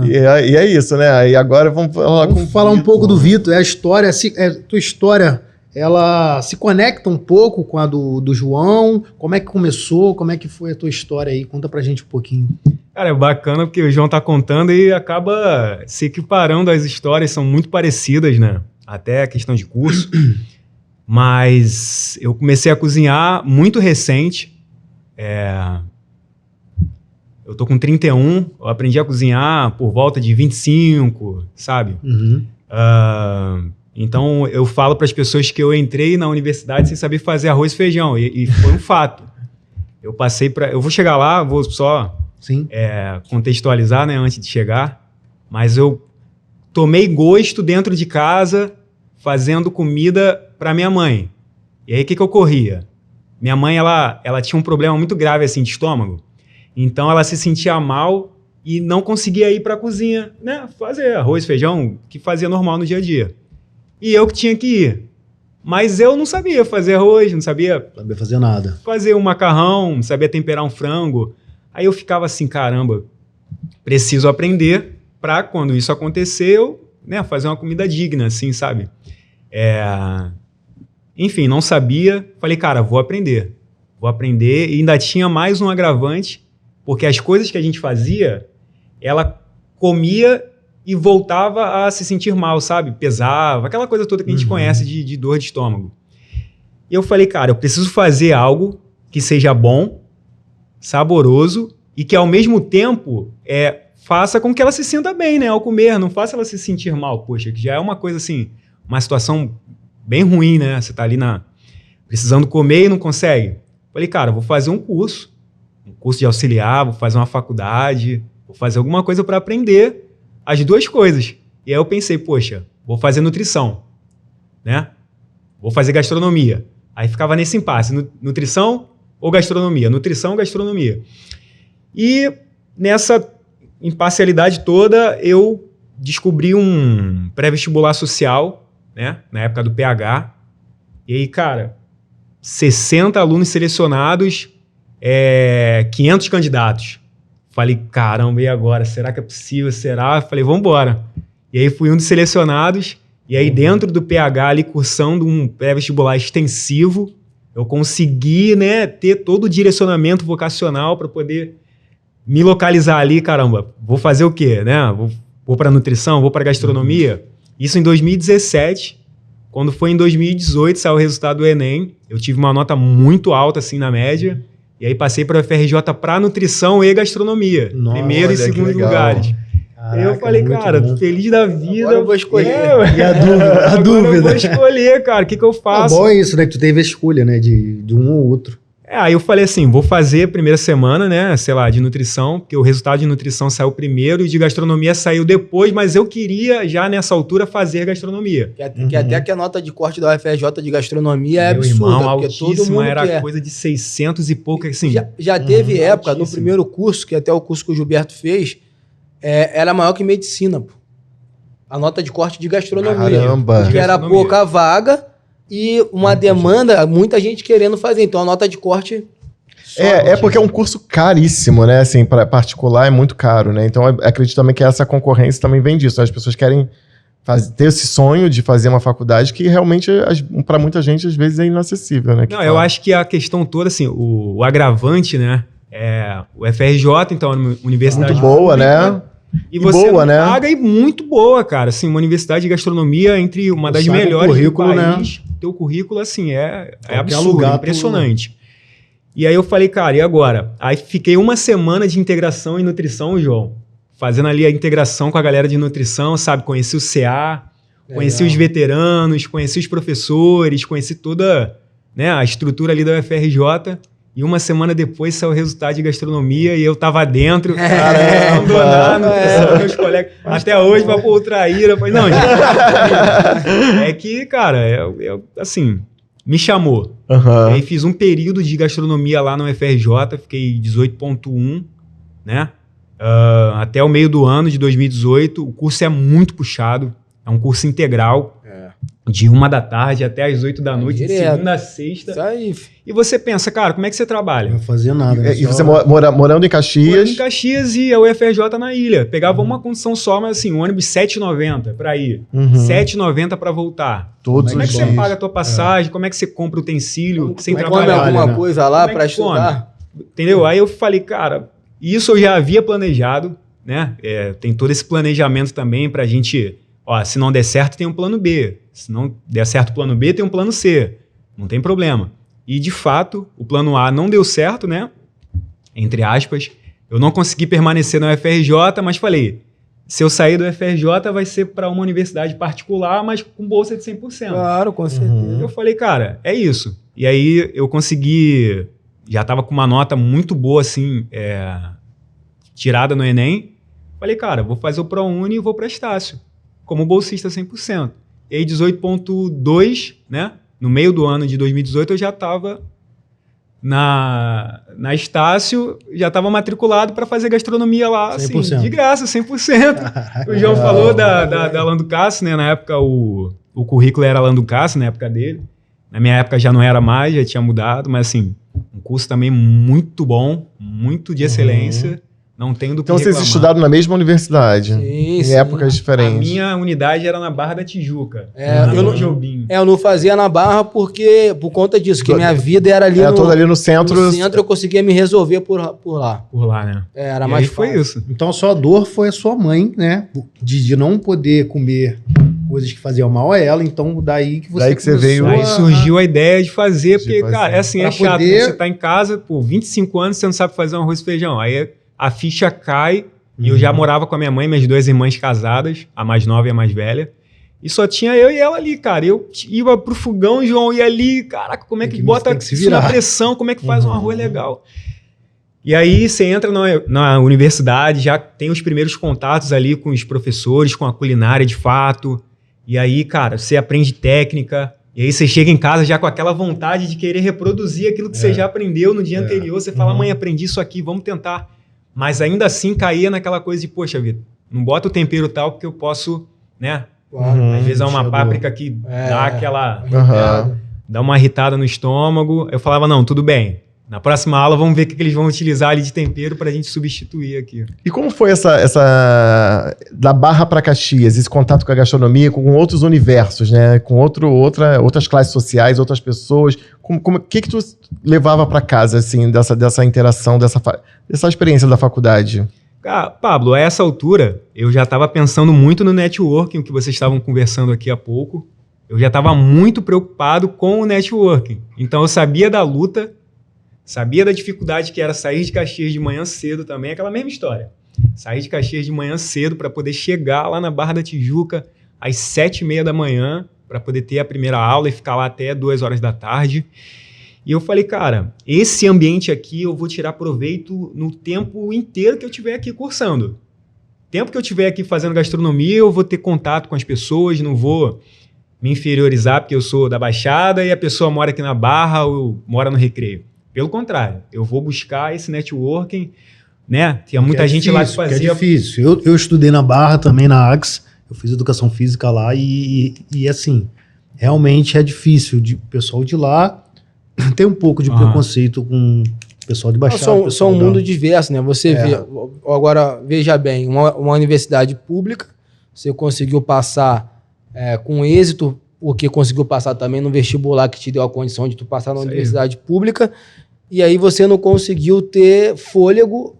E é isso, né? E agora vamos falar um pouco do Vitor. A história, tua história, ela se conecta um pouco com a do João? Como é que começou? Como é que foi a tua história aí? Conta pra gente um pouquinho. Cara, é bacana porque o João tá contando e acaba se equiparando, as histórias são muito parecidas, né? Até a questão de curso. Mas eu comecei a cozinhar muito recente. Eu tô com 31, eu aprendi a cozinhar por volta de 25, sabe? Então eu falo para as pessoas que eu entrei na universidade sem saber fazer arroz e feijão, e foi um fato. Eu vou chegar lá, vou só contextualizar, né, antes de chegar, mas eu tomei gosto dentro de casa fazendo comida para minha mãe. E aí o que ocorria? Minha mãe, ela tinha um problema muito grave assim de estômago. Então ela se sentia mal e não conseguia ir para a cozinha, né? Fazer arroz, feijão, que fazia normal no dia a dia. E eu que tinha que ir. Mas eu não sabia fazer arroz, não sabia fazer nada. Fazer um macarrão, não sabia temperar um frango. Aí eu ficava assim, caramba, preciso aprender para quando isso acontecer, eu, né, fazer uma comida digna, assim, sabe? Enfim, não sabia. Falei, cara, vou aprender. Vou aprender. E ainda tinha mais um agravante, porque as coisas que a gente fazia, ela comia e voltava a se sentir mal, sabe? Pesava, aquela coisa toda que a gente conhece de dor de estômago. E eu falei, cara, eu preciso fazer algo que seja bom, saboroso e que ao mesmo tempo faça com que ela se sinta bem, né? Ao comer, não faça ela se sentir mal. Poxa, que já é uma coisa assim, uma situação bem ruim, né? Você tá ali precisando comer e não consegue. Falei, cara, vou fazer um curso de auxiliar, vou fazer uma faculdade, vou fazer alguma coisa para aprender as duas coisas. E aí eu pensei, poxa, vou fazer nutrição, né? Vou fazer gastronomia. Aí ficava nesse impasse, nutrição ou gastronomia? Nutrição ou gastronomia? E nessa imparcialidade toda, eu descobri um pré-vestibular social, né? Na época do PH. E aí, cara, 60 alunos selecionados, 500 candidatos. Falei, caramba, e agora? Será que é possível? Será? Falei, vamos embora. E aí fui um dos selecionados, e aí dentro do PH, ali cursando um pré-vestibular extensivo, eu consegui, né, ter todo o direcionamento vocacional para poder me localizar ali, caramba, vou fazer o quê, né? Vou para nutrição, vou para gastronomia. Isso em 2017. Quando foi em 2018, saiu o resultado do Enem, eu tive uma nota muito alta, assim, na média. E aí passei para o FRJ para nutrição e gastronomia. Nossa, primeiro e segundo lugares. Caraca, eu falei, cara, bom. Feliz da vida. Agora eu vou escolher. E a dúvida. Eu vou escolher, cara, o que eu faço? Bom é isso, né? Que tu teve a escolha, né? De um ou outro. Aí eu falei assim, vou fazer a primeira semana, né? Sei lá, de nutrição, porque o resultado de nutrição saiu primeiro e de gastronomia saiu depois, mas eu queria já nessa altura fazer gastronomia. Que até que a nota de corte da UFRJ de gastronomia é absurda. Irmão, altíssima, era coisa de 600 e pouco, assim. Já teve época, no primeiro curso, que até o curso que o Gilberto fez, era maior que medicina, pô. A nota de corte de gastronomia. Caramba! Porque era pouca vaga e uma demanda, muita gente querendo fazer. Então a nota de corte... Porque é um curso caríssimo, né? Assim, para particular é muito caro, né? Então eu acredito também que essa concorrência também vem disso. As pessoas querem ter esse sonho de fazer uma faculdade que realmente, para muita gente, às vezes é inacessível, né? Não, eu acho que a questão toda, assim, o agravante, né? O FRJ, então, é uma universidade... Muito boa, né? E você boa, né? Paga e muito boa, cara. Assim, uma universidade de gastronomia entre uma das melhores do país. Né? Teu currículo, assim, é absurdo, impressionante. E aí eu falei, cara, e agora? Aí fiquei uma semana de integração em nutrição, João. Fazendo ali a integração com a galera de nutrição, sabe? Conheci o CA, conheci os veteranos, conheci os professores, conheci toda, né, a estrutura ali da UFRJ. E uma semana depois saiu o resultado de gastronomia e eu tava dentro, abandonar a nutrição, meus colegas. Até hoje, pra pôr o traíra. Eu falei, não, gente. É que, cara, assim, me chamou. E aí fiz um período de gastronomia lá na UFRJ, fiquei 18.1, né? Até o meio do ano de 2018. O curso é muito puxado, é um curso integral. de 1 da tarde até as 8 da noite, de direto. segunda a sexta. Isso aí, filho. E você pensa, cara, como é que você trabalha? Não vai fazer nada. né? E Só- você morando em Morando Caxias. em Caxias e a UFRJ na ilha. Pegava uma condição só, mas assim, o ônibus R$7,90 para ir, Uhum. R$7,90 para voltar. Todos Como é os que você dias. paga a tua passagem? Como é que você compra utensílio sem como é que Come trabalhar? alguma né? coisa lá Como é pra que come? estudar? Entendeu? Aí eu falei, cara, isso eu já havia planejado, né? Tem todo esse planejamento também pra gente, ó, se não der certo, tem um plano B. Se não der certo o plano B, tem um plano C. Não tem problema. E, de fato, o plano A não deu certo, né? Entre aspas. Eu não consegui permanecer na UFRJ, mas falei, se eu sair do UFRJ, vai ser para uma universidade particular, mas com bolsa de 100%. Claro, com certeza. Eu falei, cara, é isso. E aí eu consegui, já estava com uma nota muito boa, assim, tirada no Enem. Falei, cara, vou fazer o ProUni e vou para Estácio, como bolsista 100%. E aí 18,2, né? No meio do ano de 2018 eu já estava na Estácio, já estava matriculado para fazer gastronomia lá, assim, 100%. de graça, 100%. O João falou da Lando Cássio, né? Na época o currículo era Lando Cássio, na época dele. Na minha época já não era mais, já tinha mudado, mas assim, um curso também muito bom, muito de excelência. Não tenho do que Então vocês reclamar. estudaram na mesma universidade? Sim, Em sim. épocas A diferentes. minha unidade era na Barra da Tijuca. Eu não- Jobim. Eu não fazia na Barra por conta disso, que minha vida era ali Era toda ali no centro. no centro, eu conseguia me resolver por lá. Por lá, né? Era E mais aí foi fácil. isso. Então a sua dor foi a sua mãe, né? De não poder comer coisas que faziam mal a ela. Então daí que você Daí que você veio- Aí surgiu a ideia de fazer, De porque, fazer. cara, é assim, Pra é chato. poder- Você tá em casa, por 25 anos, você não sabe fazer um arroz e feijão. Aí a ficha cai, e eu já morava com a minha mãe, minhas 2 irmãs casadas, a mais nova e a mais velha. E só tinha eu e ela ali, cara. Eu ia pro fogão, João ia ali, caraca, como é que bota tem que se isso na virar. pressão, como é que faz um arroz legal? E aí você entra na universidade, já tem os primeiros contatos ali com os professores, com a culinária de fato. E aí, cara, você aprende técnica. E aí você chega em casa já com aquela vontade de querer reproduzir aquilo que você já aprendeu no dia anterior. Você fala, mãe, aprendi isso aqui, vamos tentar. Mas ainda assim caía naquela coisa de, poxa vida, não bota o tempero tal porque eu posso, né? Claro. Às vezes é uma Chegou. páprica que dá aquela... Aham. dá uma irritada no estômago. Eu falava, não, tudo bem. Na próxima aula vamos ver o que eles vão utilizar ali de tempero pra gente substituir aqui. E como foi essa da Barra para Caxias, esse contato com a gastronomia, com outros universos, né? Com outras classes sociais, outras pessoas. O que tu levava para casa, assim, dessa interação, dessa experiência da faculdade? Ah, Pablo, a essa altura, eu já estava pensando muito no networking, o que vocês estavam conversando aqui há pouco. Eu já estava muito preocupado com o networking. Então, eu sabia da luta, sabia da dificuldade que era sair de Caxias de manhã cedo também, aquela mesma história. Sair de Caxias de manhã cedo para poder chegar lá na Barra da Tijuca às 7h30 da manhã, para poder ter a primeira aula e ficar lá até 2 horas da tarde. E eu falei, cara, esse ambiente aqui eu vou tirar proveito no tempo inteiro que eu estiver aqui cursando. Tempo que eu estiver aqui fazendo gastronomia, eu vou ter contato com as pessoas, não vou me inferiorizar porque eu sou da Baixada e a pessoa mora aqui na Barra ou mora no Recreio. Pelo contrário, eu vou buscar esse networking, né? Tinha muita gente lá que fazia... É difícil. Eu estudei na Barra também, na AGS. Eu fiz educação física lá e assim, realmente é difícil. O pessoal de lá tem um pouco de preconceito com o pessoal de Baixada. São um mundo diverso, né? Você vê... Agora, veja bem, uma universidade pública, você conseguiu passar com êxito, porque conseguiu passar também no vestibular que te deu a condição de tu passar na universidade pública, e aí você não conseguiu ter fôlego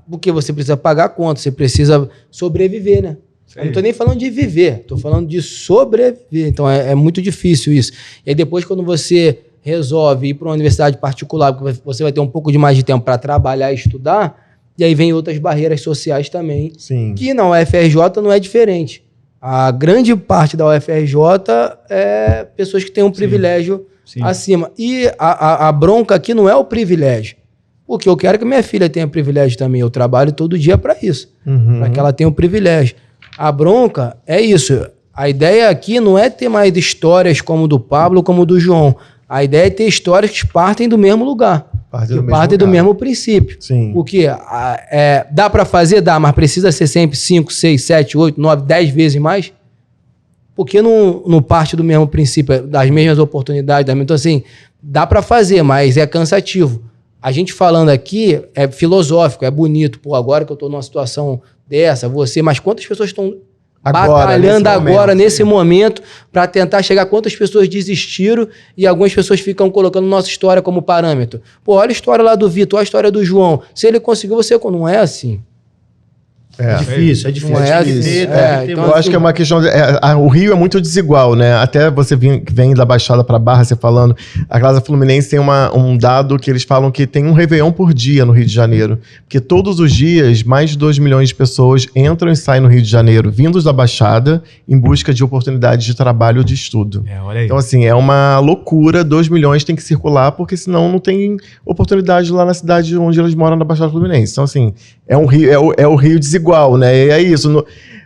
porque você precisa pagar a conta, você precisa sobreviver, né? Eu não tô nem falando de viver, tô falando de sobreviver. Então é muito difícil isso. E aí depois, quando você resolve ir para uma universidade particular, porque você vai ter um pouco de mais de tempo para trabalhar e estudar, e aí vem outras barreiras sociais também, Sim. que na UFRJ não é diferente. A grande parte da UFRJ é pessoas que têm um privilégio acima. E a bronca aqui não é o privilégio. Porque eu quero que minha filha tenha privilégio também. Eu trabalho todo dia para isso. Para que ela tenha um privilégio. A bronca é isso. A ideia aqui não é ter mais histórias como do Pablo, como do João. A ideia é ter histórias que partem do mesmo lugar. Que partem do mesmo princípio. Sim. Porque dá para fazer? Dá, mas precisa ser sempre 5, 6, 7, 8, 9, 10 vezes mais? Porque não parte do mesmo princípio, das mesmas oportunidades, então assim, dá para fazer, mas é cansativo. A gente falando aqui é filosófico, é bonito. Pô, agora que eu tô numa situação dessa, mas quantas pessoas estão batalhando nesse momento, para tentar chegar? Quantas pessoas desistiram e algumas pessoas ficam colocando nossa história como parâmetro? Pô, olha a história lá do Vitor, olha a história do João. Se ele conseguiu, você não é assim. É difícil. Então, eu acho que é uma questão. O Rio é muito desigual, né? Até você vem da Baixada pra Barra, você falando. A Casa Fluminense tem um dado que eles falam que tem um Réveillon por dia no Rio de Janeiro. Porque todos os dias, mais de 2 milhões de pessoas entram e saem no Rio de Janeiro, vindos da Baixada, em busca de oportunidades de trabalho ou de estudo. Olha aí. Então, assim, é uma loucura. 2 milhões tem que circular, porque senão não tem oportunidade lá na cidade onde eles moram, na Baixada Fluminense. Então, assim, é o Rio desigual, né? E é isso.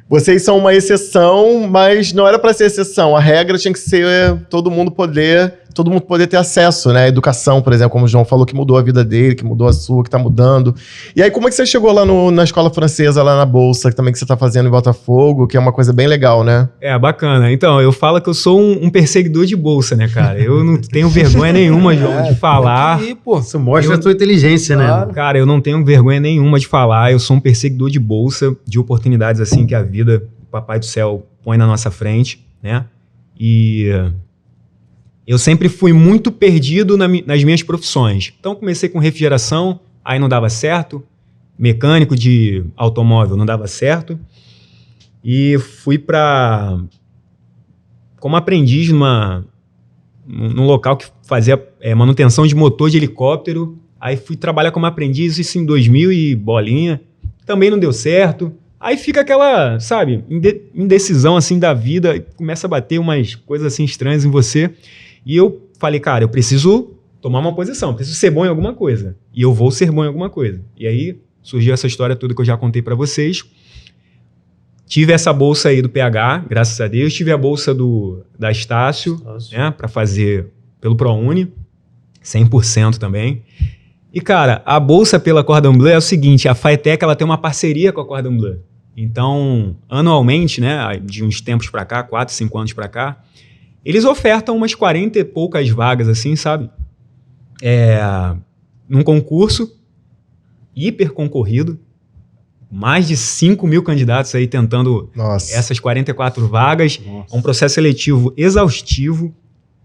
Vocês são uma exceção, mas não era para ser exceção. A regra tinha que ser todo mundo poder ter acesso, né? A educação, por exemplo, como o João falou, que mudou a vida dele, que mudou a sua, que tá mudando. E aí, como é que você chegou lá na escola francesa, lá na Bolsa, que também que você tá fazendo em Botafogo, que é uma coisa bem legal, né? Bacana. Então, eu falo que eu sou um perseguidor de bolsa, né, cara? Eu não tenho vergonha nenhuma, João, de falar. Isso mostra a tua inteligência, né? Cara, eu não tenho vergonha nenhuma de falar. Eu sou um perseguidor de bolsa, de oportunidades assim que a vida, o Papai do Céu, põe na nossa frente, né? E eu sempre fui muito perdido nas minhas profissões. Então, comecei com refrigeração, aí não dava certo. Mecânico de automóvel não dava certo. E fui como aprendiz num local que fazia manutenção de motor de helicóptero. Aí fui trabalhar como aprendiz, isso em 2000 e bolinha. Também não deu certo. Aí fica aquela, sabe, indecisão assim da vida. Começa a bater umas coisas assim estranhas em você. E eu falei, cara, eu preciso tomar uma posição. Preciso ser bom em alguma coisa. E eu vou ser bom em alguma coisa. E aí surgiu essa história toda que eu já contei para vocês. Tive essa bolsa aí do PH, graças a Deus. Tive a bolsa da Estácio, né, para fazer pelo ProUni, 100% também. E, cara, a bolsa pela Cordon Bleu é o seguinte, a Faetec, ela tem uma parceria com a Cordon Bleu. Então, anualmente, né, de uns tempos para cá, 4, 5 anos para cá, eles ofertam umas 40 e poucas vagas, assim, sabe? Num concurso hiper concorrido, mais de 5 mil candidatos aí tentando essas 44 vagas. Nossa. É um processo seletivo exaustivo.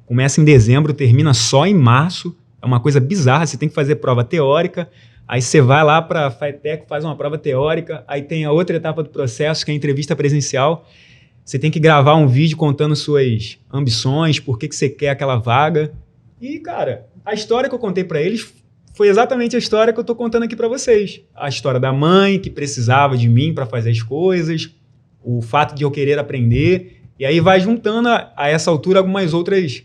Começa em dezembro, termina só em março. É uma coisa bizarra, você tem que fazer prova teórica, aí você vai lá para a Faetec, faz uma prova teórica, aí tem a outra etapa do processo, que é a entrevista presencial. Você tem que gravar um vídeo contando suas ambições, por que você quer aquela vaga. E, cara, a história que eu contei para eles foi exatamente a história que eu tô contando aqui para vocês. A história da mãe, que precisava de mim para fazer as coisas, o fato de eu querer aprender, e aí vai juntando a essa altura algumas outras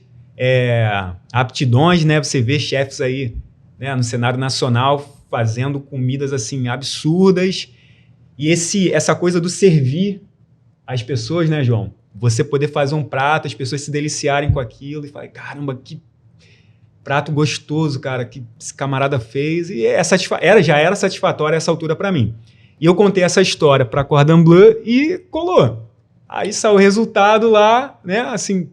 aptidões, né? Você vê chefes aí, né, no cenário nacional fazendo comidas assim absurdas, e essa coisa do servir as pessoas, né, João? Você poder fazer um prato, as pessoas se deliciarem com aquilo e falar, caramba, que prato gostoso, cara, que esse camarada fez. E já era satisfatória essa altura para mim. E eu contei essa história para Cordon Bleu e colou. Aí saiu o resultado lá, né, assim,